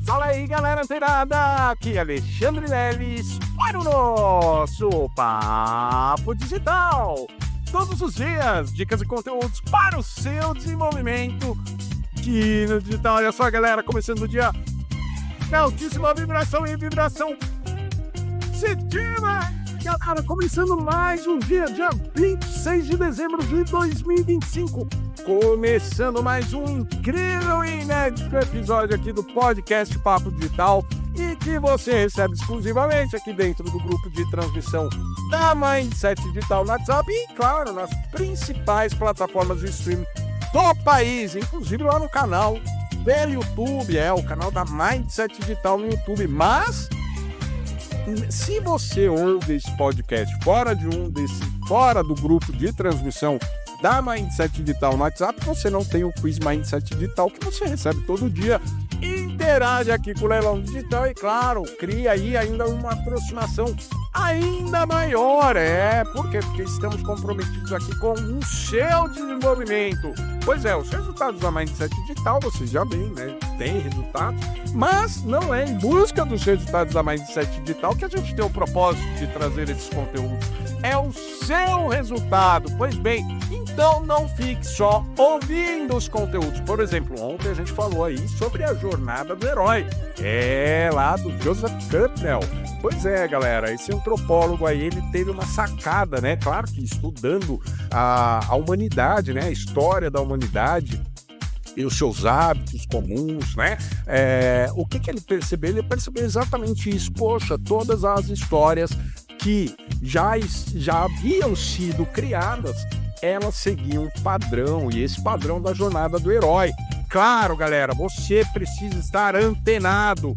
Fala aí, galera antenada! Aqui é Alexandre Leles para o nosso Papo Digital. Todos os dias, dicas e conteúdos para o seu desenvolvimento aqui no digital. Olha só, galera, começando o dia na altíssima vibração e vibração positiva. Galera, começando mais um dia 26 de dezembro de 2025. Começando mais um incrível e inédito episódio aqui do podcast Papo Digital e que você recebe exclusivamente aqui dentro do grupo de transmissão da Mindset Digital no WhatsApp e, claro, nas principais plataformas de streaming do país, inclusive lá no canal do YouTube, o canal da Mindset Digital no YouTube. Mas se você ouve esse podcast fora do grupo de transmissão da Mindset Digital no WhatsApp, você não tem o quiz Mindset Digital que você recebe todo dia. Interage aqui com o Leilão Digital e, claro, cria aí ainda uma aproximação ainda maior. Por quê? Porque estamos comprometidos aqui com o seu desenvolvimento. Pois é, os resultados da Mindset Digital, você já vê, né? Tem resultados, mas não é em busca dos resultados da Mindset Digital que a gente tem o propósito de trazer esses conteúdos. É o seu resultado. Pois bem, então não fique só ouvindo os conteúdos. Por exemplo, ontem a gente falou aí sobre a jornada do herói. Lá do Joseph Campbell. Pois é, galera, esse antropólogo aí, ele teve uma sacada, né? Claro que estudando a humanidade, né? A história da humanidade e os seus hábitos comuns, né? O que ele percebeu? Ele percebeu exatamente isso. Poxa, todas as histórias que já haviam sido criadas, elas seguiam um padrão, e esse padrão da jornada do herói. Claro, galera, você precisa estar antenado.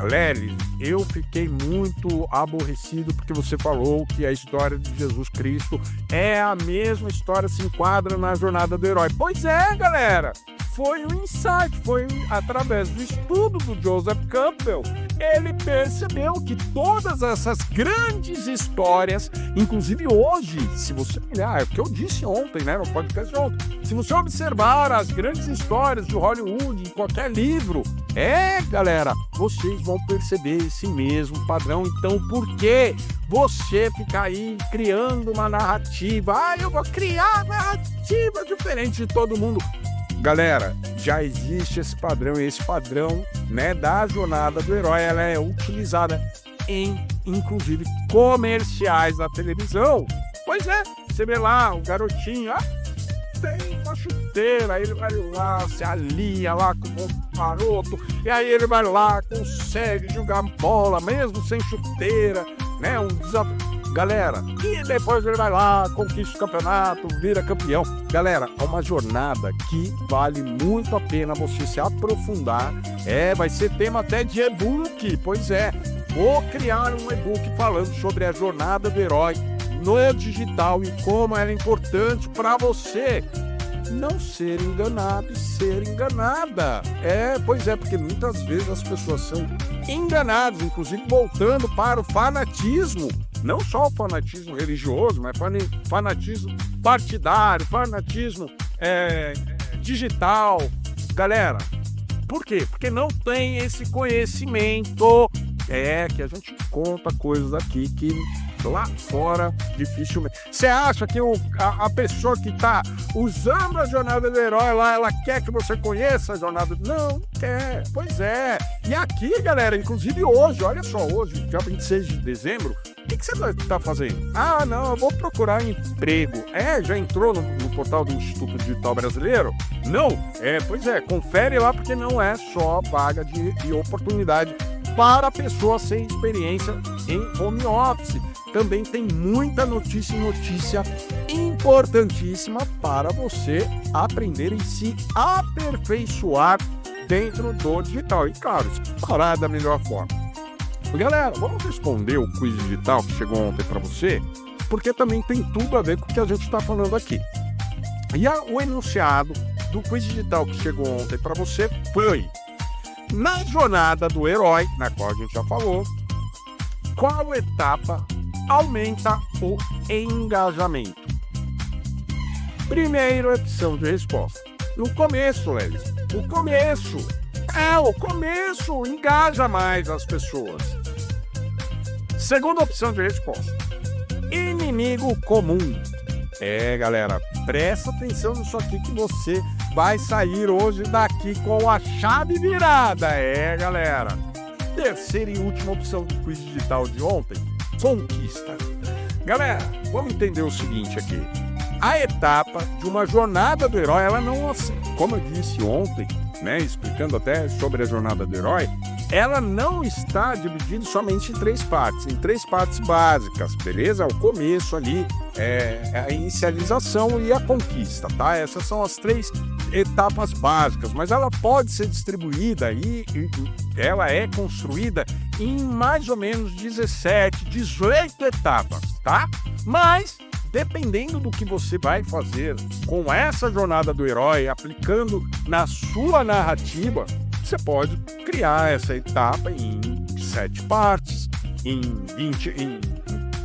Leles, eu fiquei muito aborrecido porque você falou que a história de Jesus Cristo é a mesma história, se enquadra na jornada do herói. Pois é, galera, foi um insight, foi através do estudo do Joseph Campbell. Ele percebeu que todas essas grandes histórias, inclusive hoje, se você olhar, é o que eu disse ontem, né, no podcast de ontem, se você observar as grandes histórias de Hollywood, em qualquer livro, galera, vocês vão perceber esse mesmo padrão. Então, por que você ficar aí criando uma narrativa? Eu vou criar narrativa diferente de todo mundo. Galera, já existe esse padrão, e esse padrão, né, da jornada do herói, ela é utilizada em, inclusive, comerciais da televisão. Pois é, você vê lá o garotinho, tem uma chuteira, aí ele vai lá, se alia lá com o garoto, e aí ele vai lá, consegue jogar bola, mesmo sem chuteira, né, um desafio. Galera, e depois ele vai lá, conquista o campeonato, vira campeão. Galera, é uma jornada que vale muito a pena você se aprofundar. Vai ser tema até de e-book. Pois é, vou criar um e-book falando sobre a jornada do herói no digital e como ela é importante para você não ser enganado e ser enganada. Pois é, porque muitas vezes as pessoas são enganadas, inclusive voltando para o fanatismo. Não só o fanatismo religioso, mas fanatismo partidário, fanatismo digital. Galera, por quê? Porque não tem esse conhecimento. Que a gente conta coisas aqui que lá fora dificilmente. Você acha que a pessoa que está usando a jornada do herói lá, ela quer que você conheça a jornada? Não quer. Pois é. E aqui, galera, inclusive hoje, olha só, hoje, dia 26 de dezembro, o que você está fazendo? Não, eu vou procurar emprego. Já entrou no portal do Instituto Digital Brasileiro? Não? Pois é, confere lá, porque não é só vaga de oportunidade para pessoas sem experiência em home office. Também tem muita notícia importantíssima para você aprender e se aperfeiçoar dentro do digital. E claro, explorar da melhor forma. Galera, vamos responder o quiz digital que chegou ontem para você, porque também tem tudo a ver com o que a gente está falando aqui. E o enunciado do quiz digital que chegou ontem para você foi: na jornada do herói, na qual a gente já falou, qual etapa aumenta o engajamento? Primeira opção de resposta: no começo, Lelis. O começo O começo engaja mais as pessoas. Segunda opção de resposta: inimigo comum. Galera, presta atenção nisso aqui que você vai sair hoje daqui com a chave virada. Galera. Terceira e última opção do quiz digital de ontem: conquista. Galera, vamos entender o seguinte aqui. A etapa de uma jornada do herói, ela não, como eu disse ontem, explicando até sobre a jornada do herói, ela não está dividida somente em três partes básicas, beleza? O começo ali, a inicialização e a conquista, tá? Essas são as três etapas básicas, mas ela pode ser distribuída e ela é construída em mais ou menos 17, 18 etapas, tá? Mas dependendo do que você vai fazer com essa jornada do herói, aplicando na sua narrativa, você pode criar essa etapa em 7 partes, em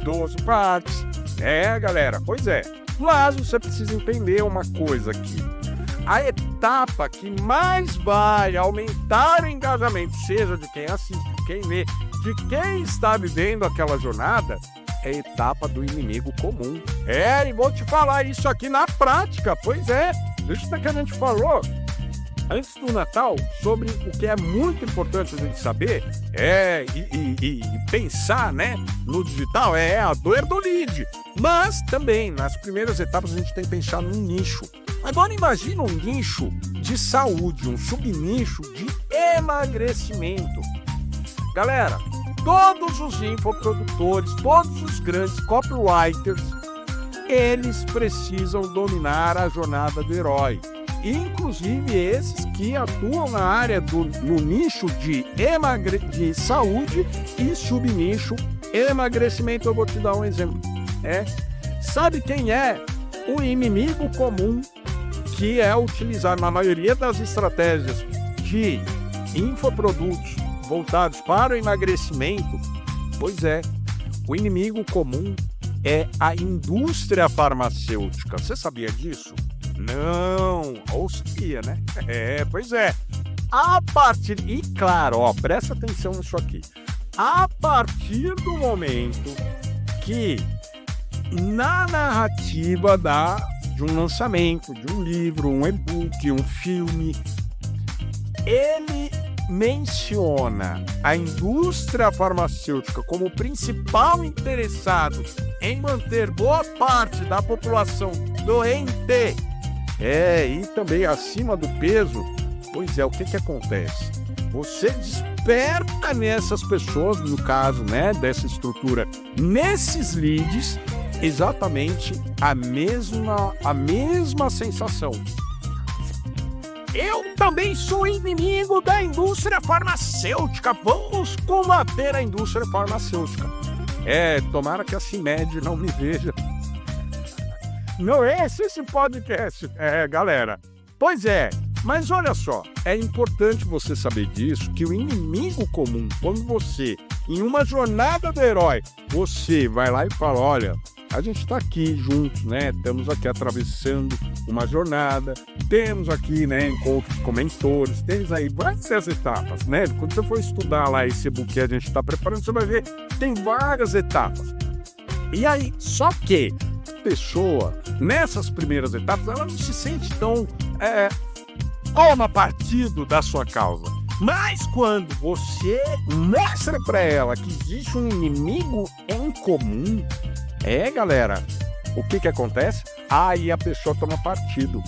12 partes. Galera, pois é. Mas você precisa entender uma coisa aqui. A etapa que mais vai aumentar o engajamento, seja de quem assiste, de quem lê, de quem está vivendo aquela jornada, é a etapa do inimigo comum. E vou te falar isso aqui na prática, pois é. Isso que a gente falou antes do Natal sobre o que é muito importante a gente saber e pensar, no digital, a dor do lead. Mas também, nas primeiras etapas, a gente tem que pensar num nicho. Agora imagina um nicho de saúde, um subnicho de emagrecimento. Galera, todos os infoprodutores, todos os grandes copywriters, eles precisam dominar a jornada do herói. Inclusive esses que atuam na área no nicho de saúde e subnicho emagrecimento. Eu vou te dar um exemplo. Sabe quem é o inimigo comum que é utilizado na maioria das estratégias de infoprodutos voltados para o emagrecimento? Pois é, o inimigo comum é a indústria farmacêutica. Você sabia disso? Não, ou sabia, né? Pois é. E claro, presta atenção nisso aqui. A partir do momento que na narrativa de um lançamento, de um livro, um e-book, um filme, ele menciona a indústria farmacêutica como principal interessado em manter boa parte da população doente e também acima do peso, pois é, o que acontece? Você desperta nessas pessoas, no caso, dessa estrutura, nesses leads, exatamente a mesma sensação. Eu também sou inimigo da indústria farmacêutica. Vamos combater a indústria farmacêutica. Tomara que a CIMED não me veja. Não é esse podcast, galera. Pois é, mas olha só, é importante você saber disso, que o inimigo comum, quando você, em uma jornada do herói, você vai lá e fala, olha, a gente está aqui juntos, estamos aqui atravessando uma jornada, temos aqui, encontros com mentores, temos aí várias etapas, Quando você for estudar lá esse e-book que a gente está preparando, você vai ver, tem várias etapas. E aí, só que a pessoa, nessas primeiras etapas, ela não se sente tão toma partido da sua causa. Mas quando você mostra para ela que existe um inimigo em comum, galera, o que acontece? Aí a pessoa toma partido.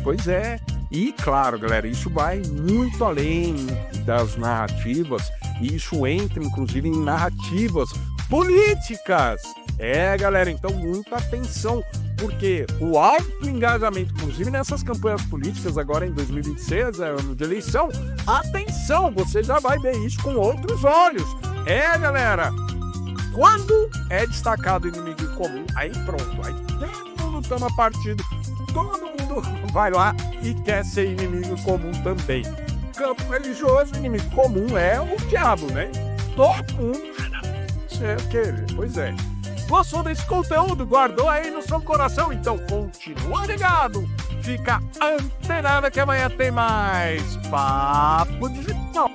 Pois é. E claro, galera, isso vai muito além das narrativas. E isso entra, inclusive, em narrativas políticas. Galera, então muita atenção, porque o alto engajamento, inclusive nessas campanhas políticas agora em 2026, ano de eleição, atenção, você já vai ver isso com outros olhos. Galera, quando é destacado o inimigo comum, aí pronto, aí todo mundo toma partido, todo mundo vai lá e quer ser inimigo comum também. Campo religioso, inimigo comum é o diabo, Todo mundo é aquele, pois é. Gostou desse conteúdo? Guardou aí no seu coração? Então continua ligado! fica antenado que amanhã tem mais Papo Digital.